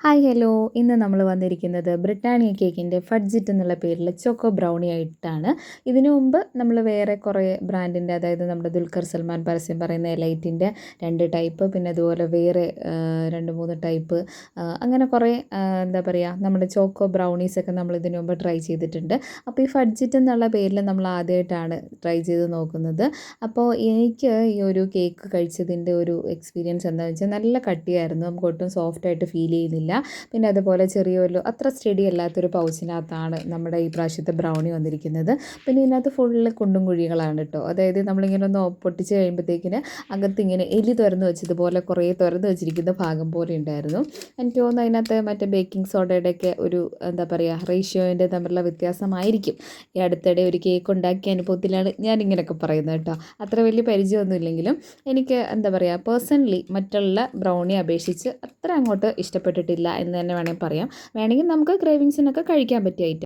Hi hello, ഇന്ന് നമ്മൾ വന്നിരിക്കുന്നത് ബ്രിട്ടാനിയ കേക്കിൻ്റെ ഫഡ്ജിറ്റ് എന്നുള്ള പേരിൽ ചോക്കോ ബ്രൗണി ആയിട്ടാണ്. ഇതിനു മുമ്പ് നമ്മൾ വേറെ കുറേ ബ്രാൻഡിൻ്റെ, അതായത് നമ്മുടെ ദുൽഖർ സൽമാൻ പരസ്യം പറയുന്ന എലൈറ്റിൻ്റെ 2 ടൈപ്പ്, പിന്നെ അതുപോലെ വേറെ 2-3 ടൈപ്പ്, അങ്ങനെ കുറേ എന്താ പറയുക, നമ്മുടെ ചോക്കോ ബ്രൗണീസൊക്കെ നമ്മൾ ഇതിനു മുമ്പ് ട്രൈ ചെയ്തിട്ടുണ്ട്. അപ്പോൾ ഈ ഫഡ്ജിറ്റ് എന്നുള്ള പേരിൽ നമ്മൾ ആദ്യമായിട്ടാണ് ട്രൈ ചെയ്ത് നോക്കുന്നത്. അപ്പോൾ എനിക്ക് ഈ ഒരു കേക്ക് കഴിച്ചതിൻ്റെ ഒരു എക്സ്പീരിയൻസ് എന്താണെന്ന് വെച്ചാൽ, നല്ല കട്ടിയായിരുന്നു, നമുക്ക് ഒട്ടും സോഫ്റ്റായിട്ട് ഫീൽ ചെയ്യുന്നില്ല. പിന്നെ അതുപോലെ ചെറിയൊരു അത്ര സ്റ്റഡി അല്ലാത്തൊരു പൗച്ചിനകത്താണ് നമ്മുടെ ഈ പ്രാവശ്യത്തെ ബ്രൗണി വന്നിരിക്കുന്നത്. പിന്നെ ഇതിനകത്ത് ഫുള്ള് കുണ്ടും കുഴികളാണ് കേട്ടോ. അതായത് നമ്മളിങ്ങനെ ഒന്ന് പൊട്ടിച്ച് കഴിയുമ്പോഴത്തേക്കിന് അകത്തിങ്ങനെ എലി തുറന്ന് വെച്ചതുപോലെ കുറേ തുറന്ന് വെച്ചിരിക്കുന്ന ഭാഗം പോലെ ഉണ്ടായിരുന്നു. എനിക്ക് തോന്നുന്നു അതിനകത്ത് മറ്റേ ബേക്കിംഗ് സോഡയുടെയൊക്കെ ഒരു എന്താ പറയുക റേഷ്യോൻ്റെ തമ്മിലുള്ള വ്യത്യാസമായിരിക്കും. ഈ അടുത്തിടെ ഒരു കേക്ക് ഉണ്ടാക്കിയ അനുഭവത്തിലാണ് ഞാനിങ്ങനെയൊക്കെ പറയുന്നത് കേട്ടോ. അത്ര വലിയ പരിചയമൊന്നും ഇല്ലെങ്കിലും എനിക്ക് എന്താ പറയുക, പേഴ്സണലി മറ്റുള്ള ബ്രൗണി അപേക്ഷിച്ച് അത്ര അങ്ങോട്ട് ഇഷ്ടപ്പെട്ടിട്ടില്ല എന്ന് തന്നെ വേണമെങ്കിൽ പറയാം. വേണമെങ്കിൽ നമുക്ക് ക്രേവിങ്സിനൊക്കെ കഴിക്കാൻ പറ്റിയ ഐറ്റം.